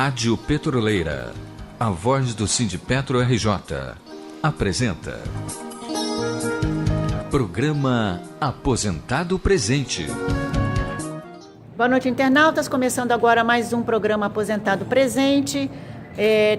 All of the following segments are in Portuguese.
Rádio Petroleira, a voz do Sindipetro RJ, apresenta Programa Aposentado Presente. Boa noite, internautas. Começando agora mais um programa Aposentado Presente.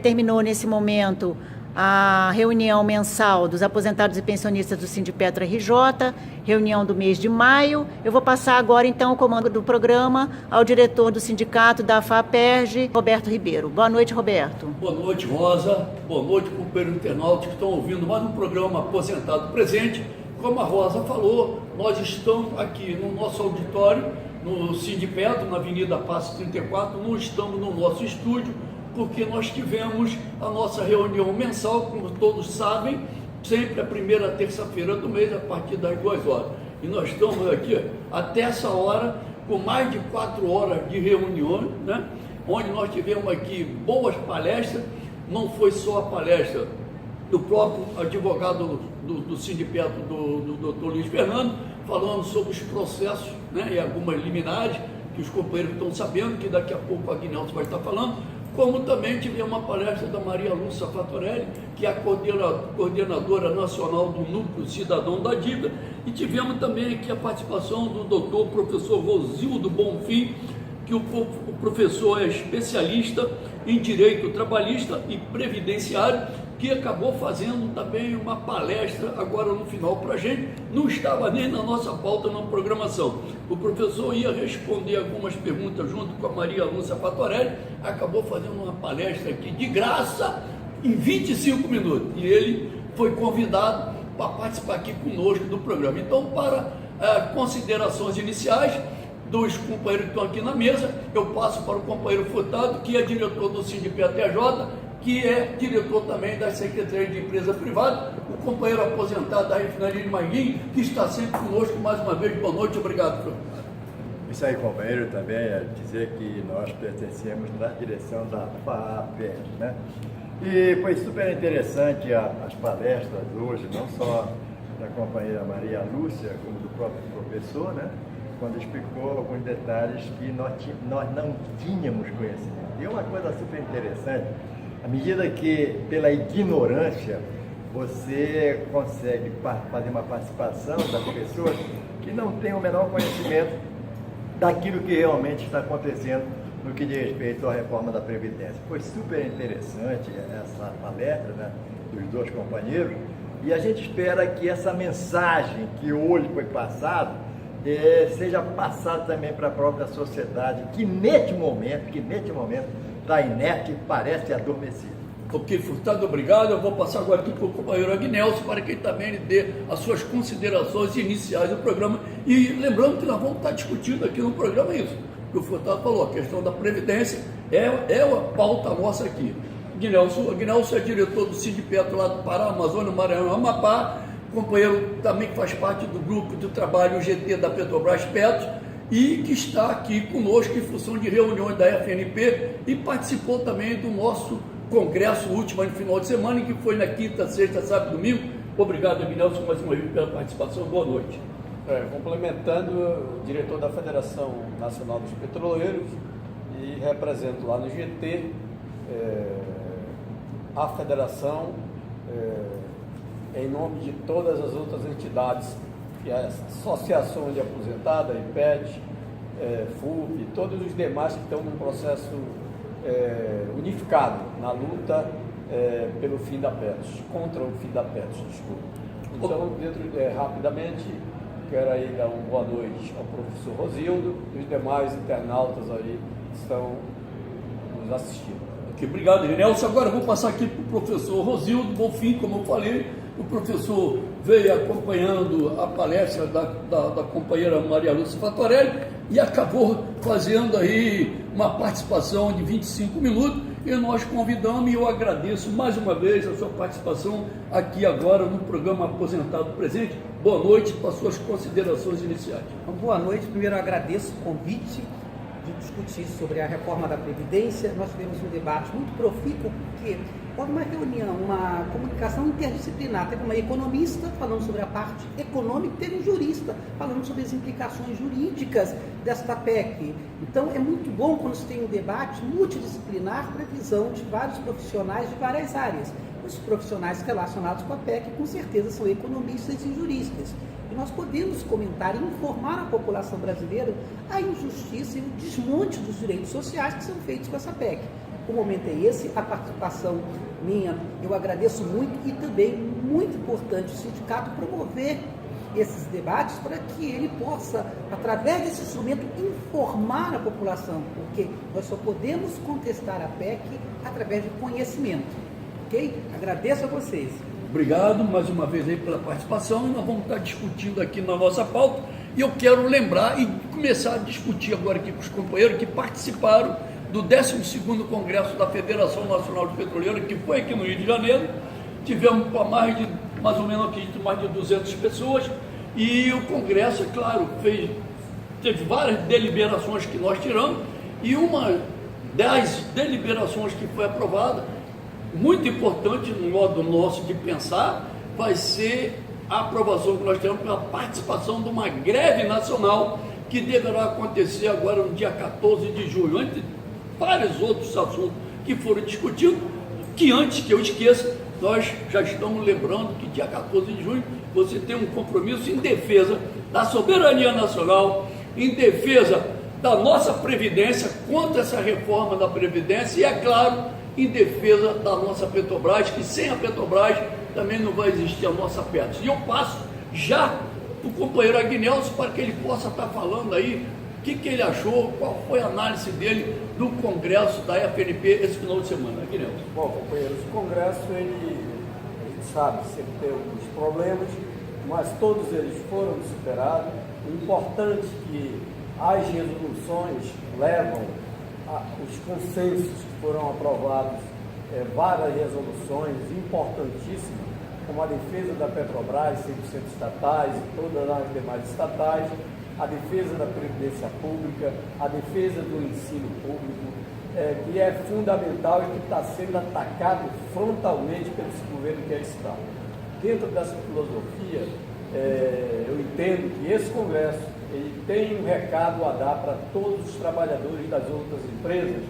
Terminou nesse momento a reunião mensal dos aposentados e pensionistas do Sindipetro RJ, reunião do mês de maio. Eu vou passar agora, então, o comando do programa ao diretor do sindicato da FAPERJ, Roberto Ribeiro. Boa noite, Roberto. Boa noite, Rosa. Boa noite, companheiros internautas que estão ouvindo mais um programa Aposentado Presente. Como a Rosa falou, nós estamos aqui no nosso auditório, no Sindipetro, na Avenida Passo 34, não estamos no nosso estúdio, porque nós tivemos a nossa reunião mensal, como todos sabem, sempre a primeira terça-feira do mês, a partir das 2 horas. E nós estamos aqui até essa hora, com mais de 4 horas de reunião, né? Onde nós tivemos aqui boas palestras. Não foi só a palestra do próprio advogado do Sindipetro, do Dr. Luiz Fernando, falando sobre os processos, né, e algumas liminares, que os companheiros estão sabendo, que daqui a pouco a Guinelso vai estar falando, como também tivemos uma palestra da Maria Lúcia Fatorelli, que é a coordenadora nacional do Núcleo Cidadão da Dívida, e tivemos também aqui a participação do doutor professor Rosildo Bonfim, que o professor é especialista em direito trabalhista e previdenciário, que acabou fazendo também uma palestra agora no final para a gente. Não estava nem na nossa pauta, na programação. O professor ia responder algumas perguntas junto com a Maria Lúcia Fatorelli, acabou fazendo uma palestra aqui de graça em 25 minutos. E ele foi convidado para participar aqui conosco do programa. Então, para considerações iniciais dos companheiros que estão aqui na mesa, eu passo para o companheiro Furtado, que é diretor do Sindipetro TJ, que é diretor também da Secretaria de Empresa Privada, o companheiro aposentado da Refinaria de Manguinhos, que está sempre conosco mais uma vez. Boa noite, obrigado, professor. Isso aí, companheiro, também é dizer que nós pertencemos na direção da FAPERJ, né? E foi super interessante as palestras hoje, não só da companheira Maria Lúcia, como do próprio professor, né? Quando explicou alguns detalhes que nós não tínhamos conhecimento. E uma coisa super interessante, à medida que, pela ignorância, você consegue fazer uma participação das pessoas que não têm o menor conhecimento daquilo que realmente está acontecendo no que diz respeito à reforma da Previdência. Foi super interessante essa palestra, né, dos dois companheiros, e a gente espera que essa mensagem que hoje foi passada seja passada também para a própria sociedade, que neste momento está inerte e parece adormecido. Ok, Furtado, obrigado. Eu vou passar agora aqui para o companheiro Agnelso, para que ele também dê as suas considerações iniciais do programa. E lembrando que nós vamos estar discutindo aqui no programa isso, que o Furtado falou, a questão da Previdência é a pauta nossa aqui. Agnelso é diretor do Sindipetro lá do Pará, Amazônia, Maranhão, Amapá, companheiro também que faz parte do grupo de trabalho GT da Petrobras Petro, e que está aqui conosco em função de reuniões da FNP e participou também do nosso congresso último no final de semana, que foi na quinta, sexta, sábado e domingo. Obrigado, Agnelso, mais uma vez pela participação. Boa noite. Complementando, o diretor da Federação Nacional dos Petroleiros, e represento lá no GT a federação em nome de todas as outras entidades, que é a Associação de Aposentados, IPET, FUP, todos os demais que estão num processo unificado na luta pelo fim da Petros, contra o fim da Petros, desculpa. Então, rapidamente, quero aí dar uma boa noite ao professor Rosildo e os demais internautas aí que estão nos assistindo. Okay, obrigado, Nelson. Agora eu vou passar aqui para o professor Rosildo Bonfim, como eu falei. O professor veio acompanhando a palestra da companheira Maria Lúcia Fatorelli e acabou fazendo aí uma participação de 25 minutos, e nós convidamos, e eu agradeço mais uma vez a sua participação aqui agora no programa Aposentado Presente. Boa noite, para suas considerações iniciais. Boa noite. Primeiro eu agradeço o convite de discutir sobre a reforma da Previdência. Nós tivemos um debate muito profícuo, porque houve uma reunião, uma comunicação interdisciplinar. Teve uma economista falando sobre a parte econômica, teve um jurista falando sobre as implicações jurídicas desta PEC. Então, é muito bom quando se tem um debate multidisciplinar para a visão de vários profissionais de várias áreas. Os profissionais relacionados com a PEC, com certeza, são economistas e juristas. E nós podemos comentar e informar a população brasileira a injustiça e o desmonte dos direitos sociais que são feitos com essa PEC. O momento é esse, a participação minha, eu agradeço muito, e também muito importante o sindicato promover esses debates para que ele possa, através desse instrumento, informar a população, porque nós só podemos contestar a PEC através de conhecimento. Ok? Agradeço a vocês. Obrigado mais uma vez aí pela participação, e nós vamos estar discutindo aqui na nossa pauta, e eu quero lembrar e começar a discutir agora aqui com os companheiros que participaram do 12º Congresso da Federação Nacional de Petroleiros, que foi aqui no Rio de Janeiro. Tivemos mais ou menos aqui, mais de 200 pessoas, e o Congresso, é claro, teve várias deliberações que nós tiramos, e uma das deliberações que foi aprovada, muito importante no modo nosso de pensar, vai ser a aprovação que nós temos pela participação de uma greve nacional que deverá acontecer agora no dia 14 de junho, entre vários outros assuntos que foram discutidos, que antes que eu esqueça, nós já estamos lembrando que dia 14 de junho você tem um compromisso em defesa da soberania nacional, em defesa da nossa Previdência, contra essa reforma da Previdência e, é claro, em defesa da nossa Petrobras, que sem a Petrobras também não vai existir a nossa Petros. E eu passo já para o companheiro Agnelson para que ele possa estar falando aí o que ele achou, qual foi a análise dele do Congresso da FNP esse final de semana. Agnelson. Bom, companheiros, o Congresso, a gente sabe, sempre tem alguns problemas, mas todos eles foram superados. O importante é que as resoluções levam os consensos que foram aprovados, várias resoluções importantíssimas, como a defesa da Petrobras, 100% estatais e todas as demais estatais, a defesa da Previdência Pública, a defesa do ensino público, que é fundamental e que está sendo atacado frontalmente pelo governo que aí está. Dentro dessa filosofia, eu entendo que esse Congresso ele tem um recado a dar para todos os trabalhadores das outras empresas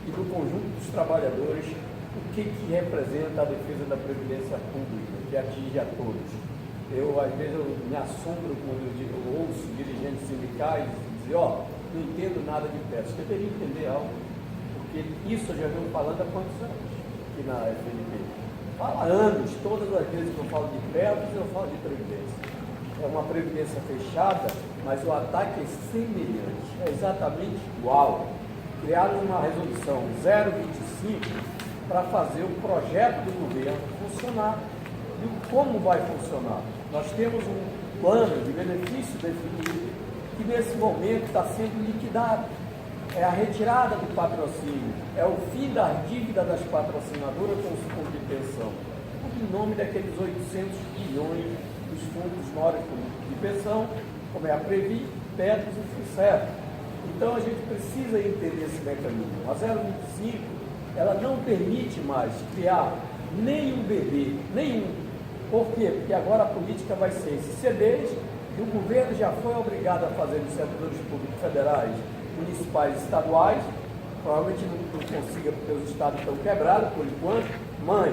e do conjunto dos trabalhadores, o que representa a defesa da Previdência Pública, que atinge a todos. Às vezes, eu me assombro quando eu ouço dirigentes sindicais dizer, não entendo nada de PETROS. Deveria entender algo, porque isso eu já venho falando há quantos anos aqui na FNP. Há anos, todas as vezes que eu falo de PETROS, eu falo de Previdência. É uma Previdência fechada, mas o ataque é semelhante, é exatamente igual. Criaram uma resolução 025 para fazer o projeto do governo funcionar. E como vai funcionar? Nós temos um plano de benefício definido que nesse momento está sendo liquidado. É a retirada do patrocínio, é o fim da dívida das patrocinadoras com os fundos de pensão, em nome daqueles 800 bilhões dos fundos maiores de pensão, como é a Previ, Petros e Funcer. Então a gente precisa entender esse mecanismo. A 025, ela não permite mais criar nenhum bebê, nenhum. Por quê? Porque agora a política vai ser esses CDs, e o governo já foi obrigado a fazer nos servidores públicos federais, municipais e estaduais, provavelmente não consiga porque os estados estão quebrados por enquanto, mas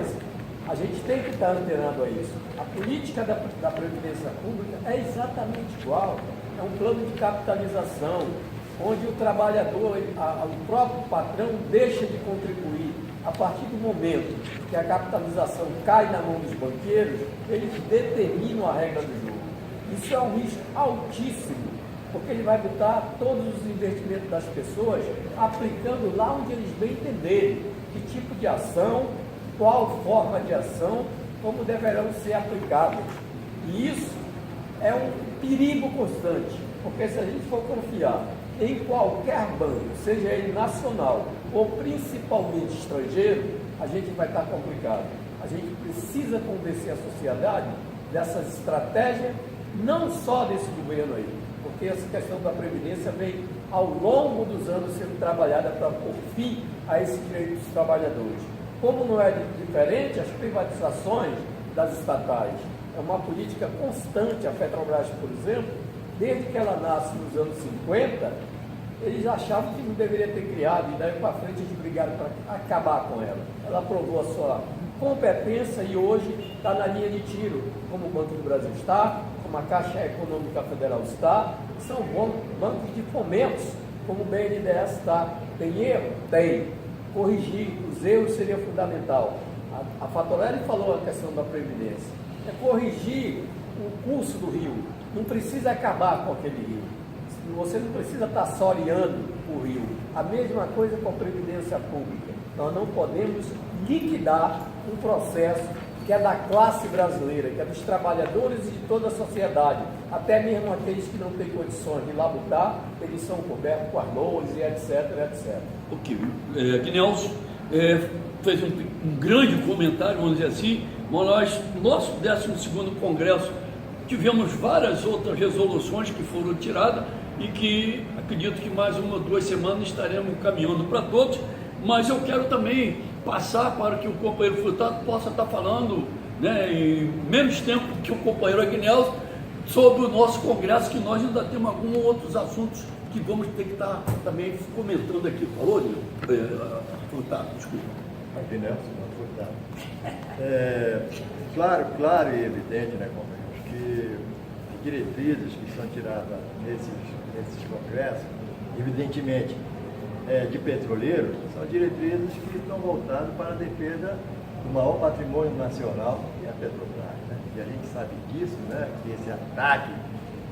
a gente tem que estar antenado a isso. A política da Previdência Pública é exatamente igual, é um plano de capitalização, onde o trabalhador, o próprio patrão deixa de contribuir. A partir do momento que a capitalização cai na mão dos banqueiros, eles determinam a regra do jogo. Isso é um risco altíssimo, porque ele vai botar todos os investimentos das pessoas aplicando lá onde eles bem entenderem, que tipo de ação, qual forma de ação, como deverão ser aplicadas. E isso é um perigo constante, porque se a gente for confiar em qualquer banco, seja ele nacional ou principalmente estrangeiro, a gente vai estar complicado. A gente precisa convencer a sociedade dessas estratégias, não só desse governo aí, porque essa questão da Previdência vem ao longo dos anos sendo trabalhada para pôr fim a esses direitos dos trabalhadores. Como não é diferente, as privatizações das estatais é uma política constante. A Petrobras, por exemplo, desde que ela nasce nos anos 50, eles achavam que não deveria ter criado, e daí para frente eles brigaram para acabar com ela. Ela provou a sua competência e hoje está na linha de tiro, como o Banco do Brasil está, como a Caixa Econômica Federal está, são bancos de fomentos, como o BNDES está. Tem erro? Tem. Corrigir os erros seria fundamental. A Fatorelli falou a questão da Previdência. É corrigir o curso do rio. Não precisa acabar com aquele rio. Você não precisa estar soreando o rio. A mesma coisa com a Previdência Pública. Nós não podemos liquidar um processo que é da classe brasileira, que é dos trabalhadores e de toda a sociedade. Até mesmo aqueles que não têm condições de labutar, eles são cobertos com as loas e etc, etc. Ok. Guinelso fez um grande comentário, vamos dizer assim, mas nosso 12º Congresso tivemos várias outras resoluções que foram tiradas e que acredito que mais 1 ou 2 semanas estaremos caminhando para todos, mas eu quero também passar para que o companheiro Furtado possa estar falando, né, em menos tempo que o companheiro Agnelso, sobre o nosso congresso, que nós ainda temos alguns outros assuntos que vamos ter que estar também comentando aqui. Falou, Furtado? Desculpa. Agnelso, não, Furtado. Claro e evidente, né, companheiros, que as diretrizes que são tiradas nesses congressos, evidentemente, de petroleiro, são diretrizes que estão voltadas para a defesa do maior patrimônio nacional, que é a Petrobras, né? E a gente sabe disso, né? Que esse ataque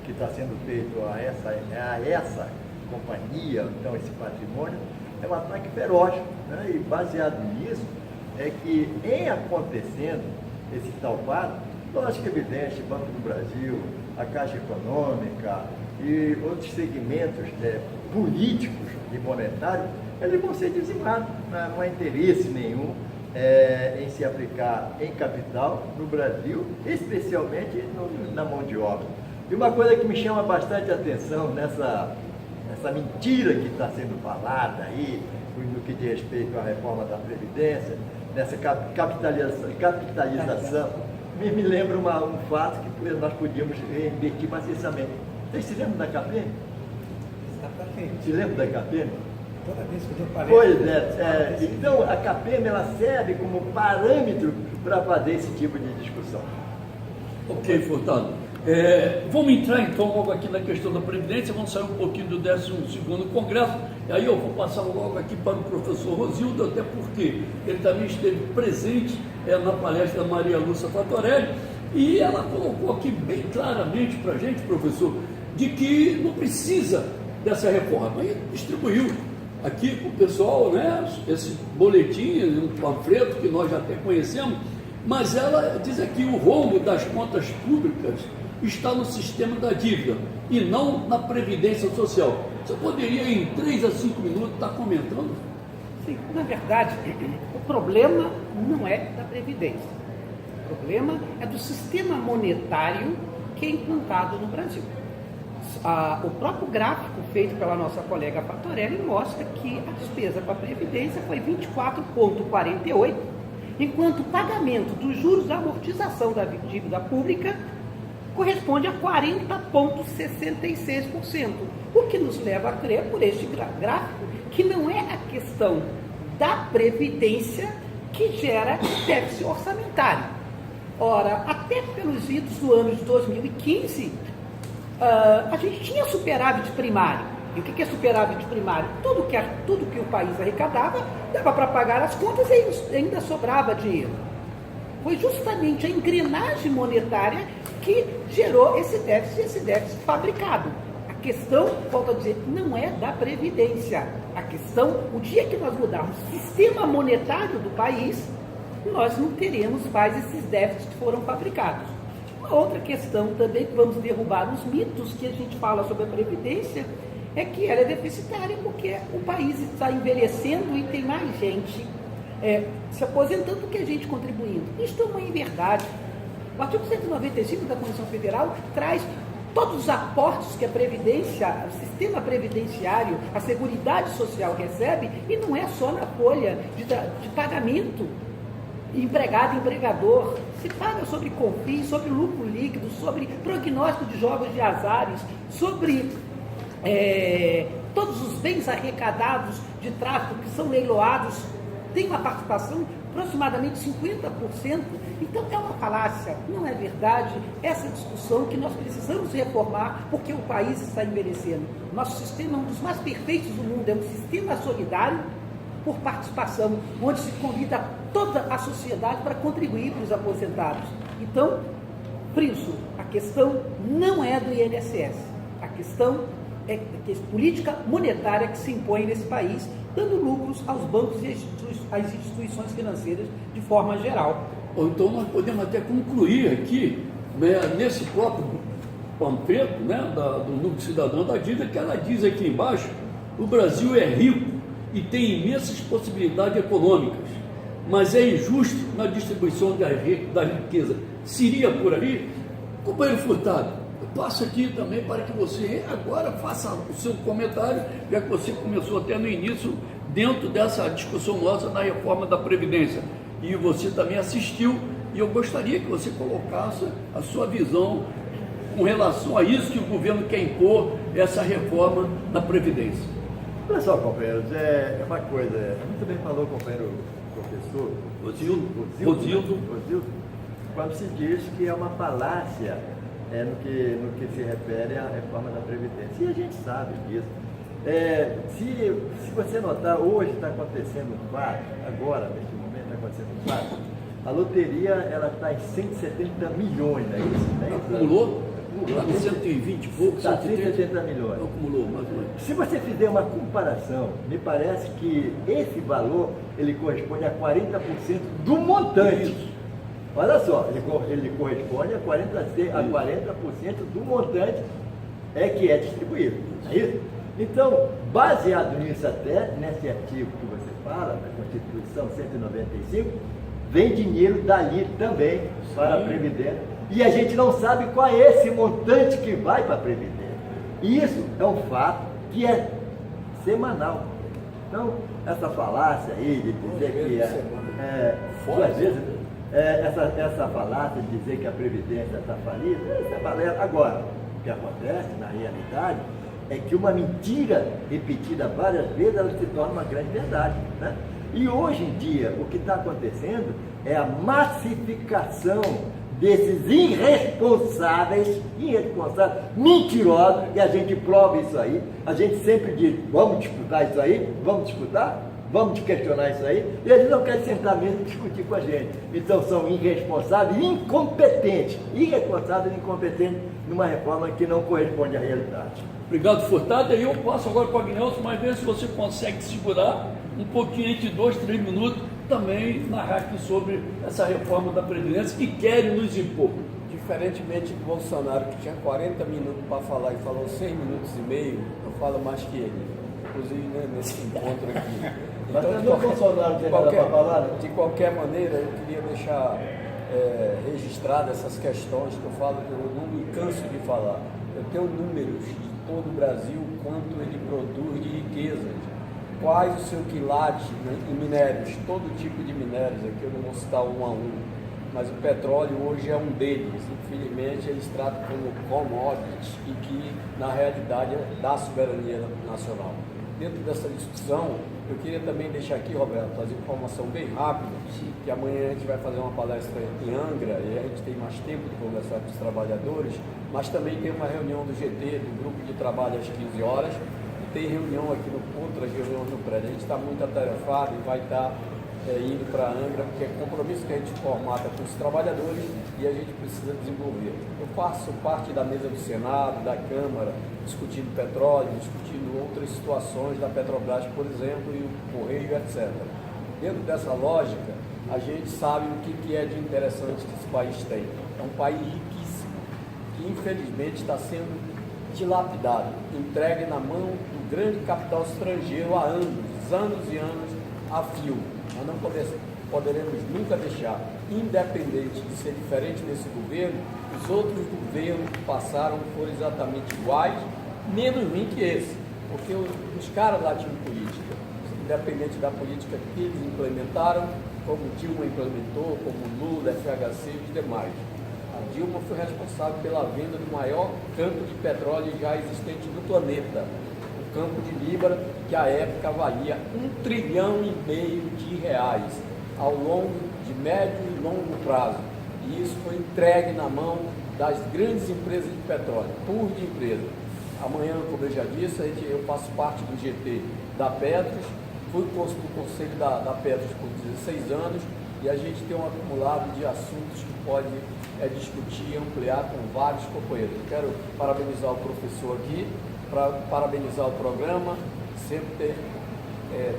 que está sendo feito a essa companhia, então esse patrimônio, é um ataque feroz, né? E baseado nisso, é que em acontecendo esse tal fato, lógico que é evidente, Banco do Brasil, a Caixa Econômica e outros segmentos políticos e monetários, eles vão ser dizimados. Não há interesse nenhum em se aplicar em capital no Brasil, especialmente na mão de obra. E uma coisa que me chama bastante atenção nessa mentira que está sendo falada aí, no que diz respeito à reforma da Previdência, nessa capitalização, me lembra um fato que nós podíamos investir maciçamente. Vocês se lembram da CAPEM? Se lembra da CAPEM? Toda vez que eu falei. Pois é. Então, a CAPEM ela serve como parâmetro para fazer esse tipo de discussão. Ok, Furtado. Vamos entrar então logo aqui na questão da Previdência, vamos sair um pouquinho do 12º Congresso, e aí eu vou passar logo aqui para o professor Rosildo, até porque ele também esteve presente na palestra da Maria Lúcia Fatorelli, e ela colocou aqui bem claramente para a gente, professor, de que não precisa dessa reforma, e distribuiu aqui para o pessoal, né, esse boletim, um panfleto que nós já até conhecemos, mas ela diz aqui o rombo das contas públicas está no sistema da dívida e não na Previdência Social. Você poderia, em 3 a 5 minutos, estar comentando? Sim, na verdade, o problema não é da Previdência. O problema é do sistema monetário que é implantado no Brasil. O próprio gráfico feito pela nossa colega Fatorelli mostra que a despesa para a Previdência foi 24,48%, enquanto o pagamento dos juros da amortização da dívida pública corresponde a 40,66%, o que nos leva a crer, por este gráfico, que não é a questão da Previdência que gera déficit orçamentário. Ora, até pelos idos do ano de 2015, a gente tinha superávit primário. E o que é superávit primário? Tudo que o país arrecadava dava para pagar as contas e ainda sobrava dinheiro. Foi justamente a engrenagem monetária que gerou esse déficit fabricado. A questão, volto a dizer, não é da Previdência. A questão, o dia que nós mudarmos o sistema monetário do país, nós não teremos mais esses déficits que foram fabricados. Uma outra questão também, que vamos derrubar os mitos que a gente fala sobre a Previdência, é que ela é deficitária porque o país está envelhecendo e tem mais gente se aposentando do que a gente contribuindo. Isso não é verdade. O artigo 195 da Constituição Federal traz todos os aportes que a Previdência, o sistema previdenciário, a Seguridade Social recebe, e não é só na folha de pagamento, empregado e empregador, se paga sobre CONFINS, sobre lucro líquido, sobre prognóstico de jogos de azares, sobre todos os bens arrecadados de tráfico que são leiloados, tem uma participação aproximadamente 50%, então é uma falácia, não é verdade essa discussão que nós precisamos reformar porque o país está envelhecendo. Nosso sistema é um dos mais perfeitos do mundo, é um sistema solidário por participação, onde se convida toda a sociedade para contribuir para os aposentados. Então, friso, a questão não é do INSS, a questão é política monetária que se impõe nesse país, dando lucros aos bancos e às instituições financeiras de forma geral. Então nós podemos até concluir aqui, né, nesse próprio panfleto, né, do Núcleo Cidadão da Dívida, que ela diz aqui embaixo: o Brasil é rico e tem imensas possibilidades econômicas, mas é injusto na distribuição da riqueza. Seria por aí? Companheiro Furtado, eu passo aqui também para que você agora faça o seu comentário, já que você começou até no início, dentro dessa discussão nossa na reforma da Previdência. E você também assistiu, e eu gostaria que você colocasse a sua visão com relação a isso que o governo quer impor, essa reforma da Previdência. Olha só, companheiros, é uma coisa, muito bem falou o companheiro professor Rosildo, quando se diz que é uma falácia no que se refere à reforma da Previdência. E a gente sabe disso. Se você notar, hoje está acontecendo um fato, agora, neste momento está acontecendo um fato, a loteria ela está em 170 milhões, não é isso? Né? Acumulou? Está com 120 e pouco, está 170 milhões. Acumulou, mais ou menos. Se você fizer uma comparação, me parece que esse valor ele corresponde a 40% do montante. Isso. Olha só, ele corresponde a 40% do montante que é distribuído. É isso? Então, baseado nisso até, nesse artigo que você fala, da Constituição 195, vem dinheiro dali também para a Previdência. E a gente não sabe qual é esse montante que vai para a Previdência. Isso é um fato que é semanal. Então, essa falácia aí de dizer que às vezes, essa falácia de dizer que a Previdência está falida, isso é balela. Agora, o que acontece na realidade é que uma mentira repetida várias vezes, ela se torna uma grande verdade, né? E hoje em dia, o que está acontecendo é a massificação desses irresponsáveis, mentirosos, e a gente prova isso aí, a gente sempre diz, vamos disputar isso aí, vamos questionar isso aí, e eles não querem sentar mesmo e discutir com a gente. Então são irresponsáveis e incompetentes, numa reforma que não corresponde à realidade. Obrigado, Furtado. E eu passo agora para o Agnelson, mas ver se você consegue segurar um pouquinho, entre 2, 3 minutos, também narrar aqui sobre essa reforma da Previdência que querem nos impor. Diferentemente do Bolsonaro, que tinha 40 minutos para falar e falou 6 minutos e meio, eu falo mais que ele, inclusive, né, nesse encontro aqui. Então, de qualquer maneira, eu queria deixar registradas essas questões que eu falo, eu não me canso de falar. Eu tenho números de todo o Brasil, quanto ele produz de riquezas, quais o seu quilate, né, em minérios, todo tipo de minérios, aqui eu não vou citar um a um, mas o petróleo hoje é um deles. Infelizmente eles tratam como commodities e que na realidade é da soberania nacional. Dentro dessa discussão, eu queria também deixar aqui, Roberto, fazer informação bem rápida, que amanhã a gente vai fazer uma palestra em Angra e a gente tem mais tempo de conversar com os trabalhadores, mas também tem uma reunião do GT, do grupo de trabalho às 15 horas, e tem reunião aqui outras reuniões no prédio. A gente está muito atarefado e vai estar indo para Angra, porque é compromisso que a gente formata com os trabalhadores e a gente precisa desenvolver. Eu faço parte da mesa do Senado, da Câmara, discutindo petróleo, discutindo outras situações da Petrobras, por exemplo, e o Correio, etc. Dentro dessa lógica, a gente sabe o que é de interessante que esse país tem. É um país riquíssimo, que infelizmente está sendo dilapidado, entregue na mão do grande capital estrangeiro há anos e anos a fio. Nós não poderemos nunca deixar, independente de ser diferente desse governo, os outros governos que passaram foram exatamente iguais, menos ruim que esse, porque os caras lá tinham política, independente da política que eles implementaram, como Dilma implementou, como Lula, FHC e os demais. A Dilma foi responsável pela venda do maior campo de petróleo já existente no planeta, o campo de Libra, que à época valia R$1,5 trilhão de reais, ao longo de médio e longo prazo. E isso foi entregue na mão das grandes empresas de petróleo, tour de empresa. Amanhã, como eu já disse, eu faço parte do GT da Petros, fui do conselho da Petros por 16 anos e a gente tem um acumulado de assuntos que pode discutir e ampliar com vários companheiros. Eu quero parabenizar o professor aqui, parabenizar o programa, sempre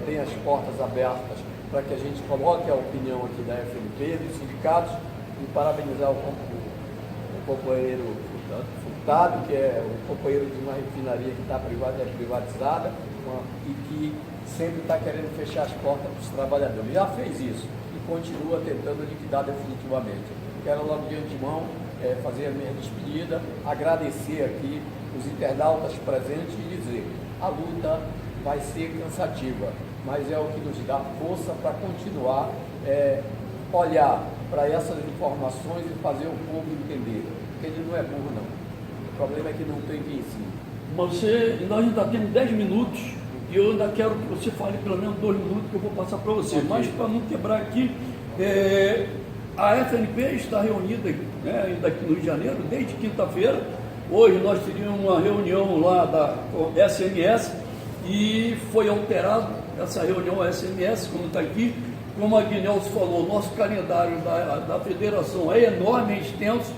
tem as portas abertas para que a gente coloque a opinião aqui da FNP, dos sindicatos, e parabenizar o companheiro Furtado, que é o companheiro de uma refinaria que está privatizada e que sempre está querendo fechar as portas para os trabalhadores. Já fez isso e continua tentando liquidar definitivamente. Quero logo de antemão fazer a minha despedida, agradecer aqui os internautas presentes e dizer: a luta vai ser cansativa, mas é o que nos dá força para continuar olhar para essas informações e fazer o povo entender, porque ele não é burro não, o problema é que não tem quem ensine. Mas nós ainda temos 10 minutos e eu ainda quero que você fale pelo menos 2 minutos que eu vou passar para você, mas para não quebrar aqui, a FNP está reunida ainda aqui no Rio de Janeiro desde quinta-feira. Hoje nós teríamos uma reunião lá da SMS e foi alterado essa reunião SMS, como está aqui. Como a Guinelso falou, nosso calendário da federação é enorme, é extenso.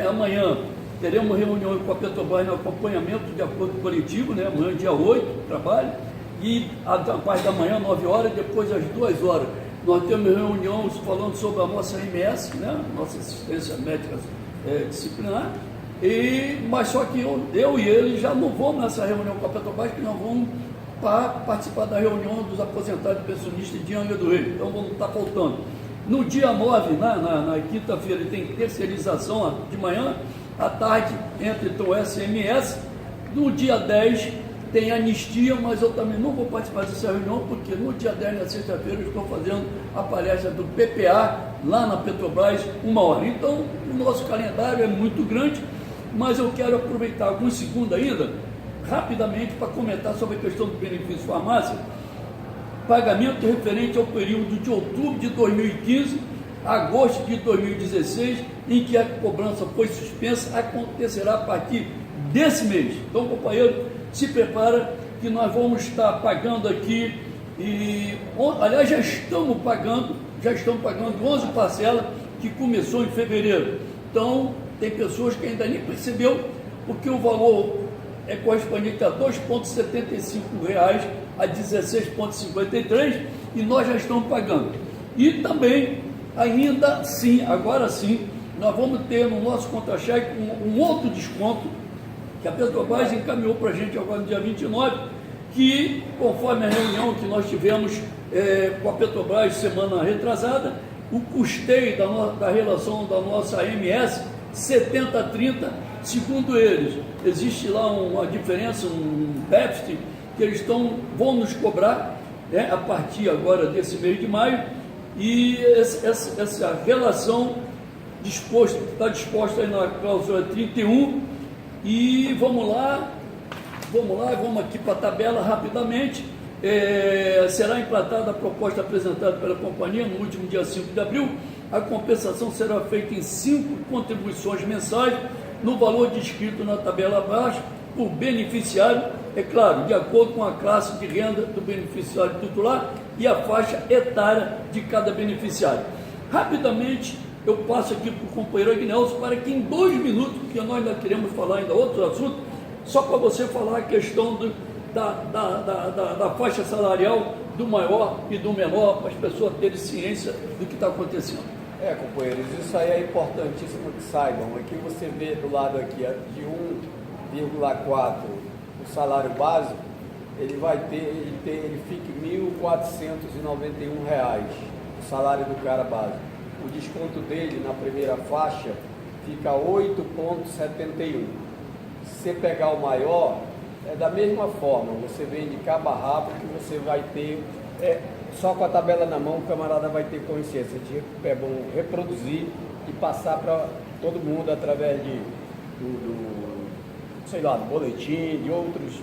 Amanhã teremos reunião com a Petrobras no acompanhamento de acordo coletivo, amanhã dia 8, trabalho, e a parte da manhã, 9 horas, depois às 2 horas. Nós temos reunião falando sobre a nossa MS, nossa assistência médica disciplinar, mas só que eu e ele já não vamos nessa reunião com a Petrobras, que nós vamos para participar da reunião dos aposentados e pensionistas de Angra do Rio, então vamos estar faltando. No dia 9, na quinta-feira, tem terceirização de manhã, à tarde entra então o SMS, no dia 10 tem anistia, mas eu também não vou participar dessa reunião, porque no dia 10, na sexta-feira, eu estou fazendo a palestra do PPA, lá na Petrobras, 1 hora. Então, o nosso calendário é muito grande, mas eu quero aproveitar alguns segundos ainda, rapidamente, para comentar sobre a questão do benefício farmácia. Pagamento referente ao período de outubro de 2015 a agosto de 2016, em que a cobrança foi suspensa, acontecerá a partir desse mês. Então, companheiro, se prepara que nós vamos estar pagando aqui, aliás, já estamos pagando 11 parcelas que começou em fevereiro. Então, tem pessoas que ainda nem percebeu, porque o valor é correspondente a R$ 2,75 a 16,53 e nós já estamos pagando. E também, ainda sim, agora sim, nós vamos ter no nosso contra-cheque um outro desconto que a Petrobras encaminhou para a gente agora no dia 29, que conforme a reunião que nós tivemos com a Petrobras semana retrasada, o custeio da relação da nossa AMS 70-30, segundo eles, existe lá uma diferença, um déficit que eles vão nos cobrar a partir agora desse mês de maio, e essa relação está disposta aí na cláusula 31, e vamos aqui para a tabela rapidamente. Será implantada a proposta apresentada pela companhia no último dia 5 de abril. A compensação será feita em 5 contribuições mensais, no valor descrito na tabela abaixo, por beneficiário, é claro, de acordo com a classe de renda do beneficiário titular e a faixa etária de cada beneficiário. Rapidamente, eu passo aqui para o companheiro Agnelso para que em 2 minutos, porque nós ainda queremos falar ainda outros assuntos, só para você falar a questão da faixa salarial do maior e do menor, para as pessoas terem ciência do que está acontecendo. Companheiros, isso aí é importantíssimo que saibam. Aqui você vê do lado aqui de 1,4 o salário básico, ele fica R$ 1.491. O o salário do cara base. O desconto dele na primeira faixa fica 8,71. Se você pegar o maior, é da mesma forma, você vende cabo a rabo que você vai ter, só com a tabela na mão o camarada vai ter consciência. É bom reproduzir e passar para todo mundo através do boletim, de outros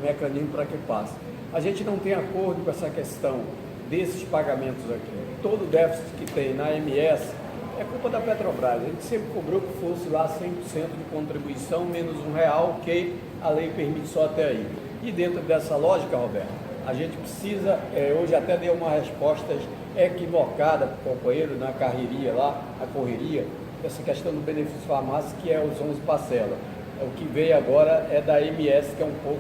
mecanismos para que passe. A gente não tem acordo com essa questão desses pagamentos aqui. Todo o déficit que tem na AMS é culpa da Petrobras. A gente sempre cobrou que fosse lá 100% de contribuição, menos R$1, que a lei permite só até aí. E dentro dessa lógica, Roberto, a gente precisa, hoje até deu uma resposta equivocada para o companheiro na carreiria lá, a correria, essa questão do benefício farmácia, que é os 11 parcelas. O que veio agora é da AMS, que é um pouco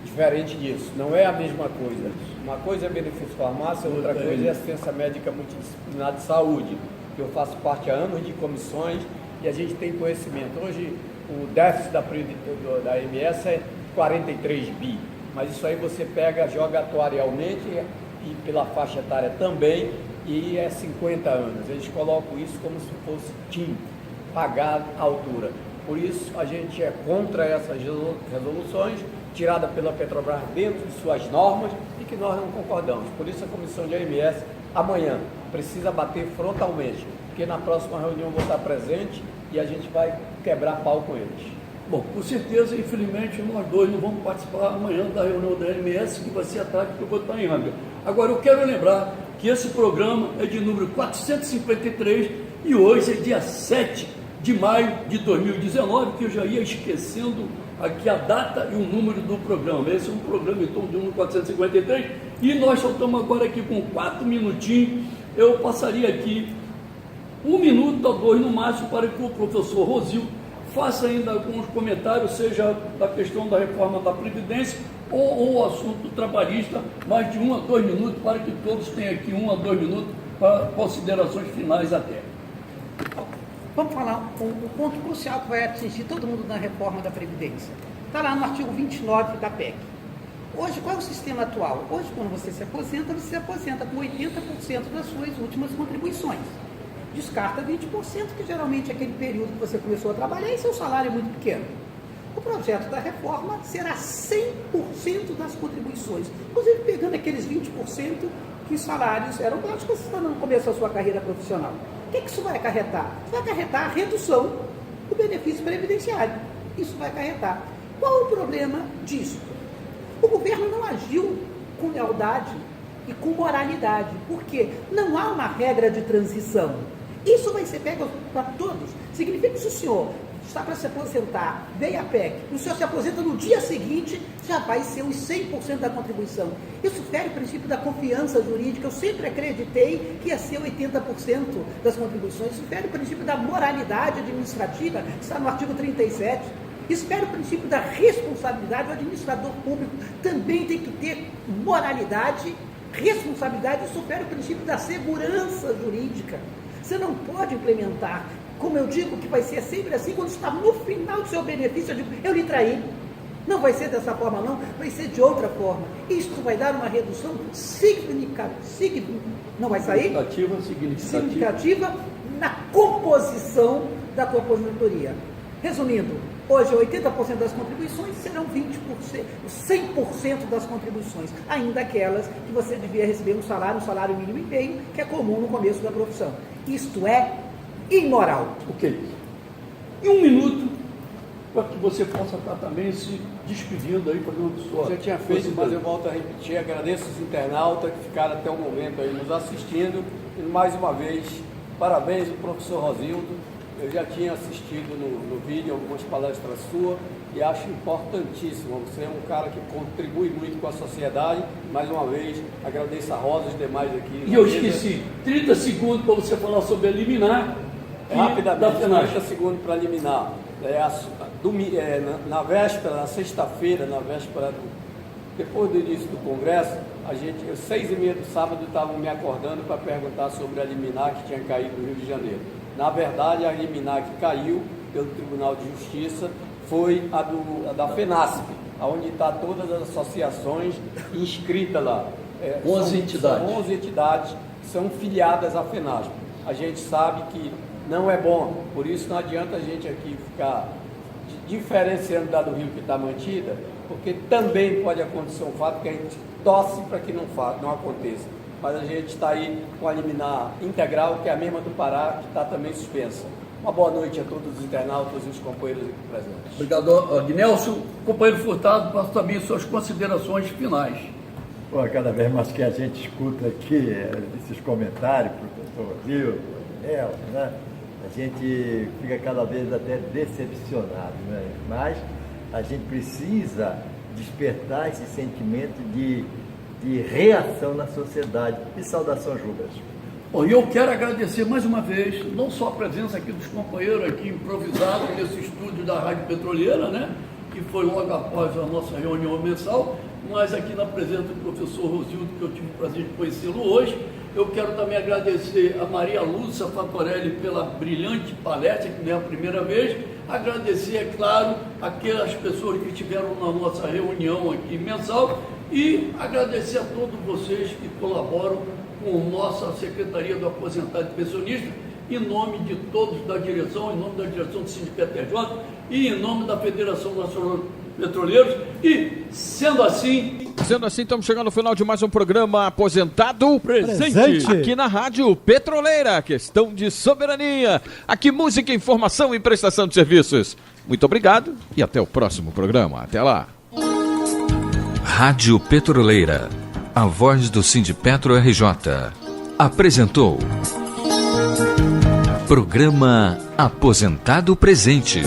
diferente disso. Não é a mesma coisa. Uma coisa é benefício farmácia, outra coisa é assistência médica multidisciplinar de saúde, que eu faço parte há anos de comissões e a gente tem conhecimento. Hoje o déficit da AMS é 43 bi, mas isso aí você pega, joga atuarialmente e pela faixa etária também, e é 50 anos. Eles colocam isso como se fosse TIM, pagar à altura. Por isso, a gente é contra essas resoluções, tirada pela Petrobras dentro de suas normas e que nós não concordamos. Por isso, a comissão de AMS, amanhã, precisa bater frontalmente, porque na próxima reunião eu vou estar presente e a gente vai quebrar pau com eles. Bom, com certeza, infelizmente, nós dois não vamos participar amanhã da reunião da AMS, que vai ser à tarde, porque eu vou estar em Angra. Agora, eu quero lembrar que esse programa é de número 453 e hoje é dia 7 de maio de 2019, que eu já ia esquecendo aqui a data e o número do programa. Esse é um programa, então, de número 453, e nós só estamos agora aqui com 4 minutinhos. Eu passaria aqui 1 minuto a 2 no máximo para que o professor Rosildo faça ainda alguns comentários, seja da questão da reforma da Previdência ou o assunto trabalhista, mais de 1 a 2 minutos, para que todos tenham aqui 1 a 2 minutos para considerações finais até. Vamos falar um ponto crucial que vai atingir todo mundo na reforma da Previdência. Está lá no artigo 29 da PEC. Hoje, qual é o sistema atual? Hoje, quando você se aposenta com 80% das suas últimas contribuições. Descarta 20%, que geralmente é aquele período que você começou a trabalhar e seu salário é muito pequeno. O projeto da reforma será 100% das contribuições, inclusive pegando aqueles 20% que os salários eram baixos quando você não começou a sua carreira profissional. O que isso vai acarretar? Isso vai acarretar a redução do benefício previdenciário. Isso vai acarretar. Qual o problema disso? O governo não agiu com lealdade e com moralidade, porque não há uma regra de transição. Isso vai ser pego para todos. Significa que se o senhor está para se aposentar, veio a PEC, o senhor se aposenta no dia seguinte, já vai ser os 100% da contribuição. Isso fere o princípio da confiança jurídica. Eu sempre acreditei que ia ser 80% das contribuições. Isso fere o princípio da moralidade administrativa, que está no artigo 37. Isso fere o princípio da responsabilidade. O administrador público também tem que ter moralidade, responsabilidade. Isso fere o princípio da segurança jurídica. Você não pode implementar, como eu digo, que vai ser sempre assim, quando está no final do seu benefício, eu digo, eu lhe traí. Não vai ser dessa forma não, vai ser de outra forma. Isto vai dar uma redução significativa, não vai sair? Significativa na composição da tua aposentadoria. Resumindo, hoje 80% das contribuições serão 20%, 100% das contribuições, ainda aquelas que você devia receber um salário mínimo e meio, que é comum no começo da profissão. Isto é imoral. Ok. Em 1 minuto, para que você possa estar também se despedindo aí, fazendo sua... Você tinha feito, mas eu volto a repetir, agradeço os internautas que ficaram até o momento aí nos assistindo, e mais uma vez, parabéns ao professor Rosildo. Eu já tinha assistido no vídeo algumas palestras suas e acho importantíssimo. Você é um cara que contribui muito com a sociedade. Mais uma vez, agradeço a Rosa e os demais aqui. E eu esqueci, 30 segundos para você falar sobre a liminar. Rapidamente, 30 segundos para liminar. Na véspera, na sexta-feira, depois do início do Congresso, às 6h30 do sábado, estavam me acordando para perguntar sobre a liminar que tinha caído no Rio de Janeiro. Na verdade, a liminar que caiu pelo Tribunal de Justiça foi a da FENASP, onde está todas as associações inscritas lá. 11 entidades. São 11 entidades que são filiadas à FENASP. A gente sabe que não é bom, por isso não adianta a gente aqui ficar diferenciando da do Rio que está mantida, porque também pode acontecer um fato que a gente torce para que não aconteça. Mas a gente está aí com a liminar integral, que é a mesma do Pará, que está também suspensa. Uma boa noite a todos os internautas e os companheiros aqui presentes. Obrigado, Agnelson. Companheiro Furtado, passo também suas considerações finais. Pô, cada vez mais que a gente escuta aqui esses comentários, professor Rodildo, né? A gente fica cada vez até decepcionado, né? Mas a gente precisa despertar esse sentimento de reação na sociedade. E saudações, Rubens. Bom, e eu quero agradecer mais uma vez, não só a presença aqui dos companheiros aqui improvisados nesse estúdio da Rádio Petroleira, né? Que foi logo após a nossa reunião mensal, mas aqui na presença do professor Rosildo, que eu tive o prazer de conhecê-lo hoje. Eu quero também agradecer a Maria Lúcia Fatorelli pela brilhante palestra, que não é a primeira vez. Agradecer, é claro, aquelas pessoas que estiveram na nossa reunião aqui mensal e agradecer a todos vocês que colaboram com nossa Secretaria do Aposentado e Pensionista, em nome de todos da direção, em nome da direção do Sindicato TJ e em nome da Federação Nacional de Petroleiros. E, sendo assim, estamos chegando ao final de mais um programa Aposentado Presente. Aqui na Rádio Petroleira, questão de soberania. Aqui música, informação e prestação de serviços. Muito obrigado e até o próximo programa. Até lá. Rádio Petroleira, a voz do Sindipetro RJ, apresentou Programa Aposentado Presente.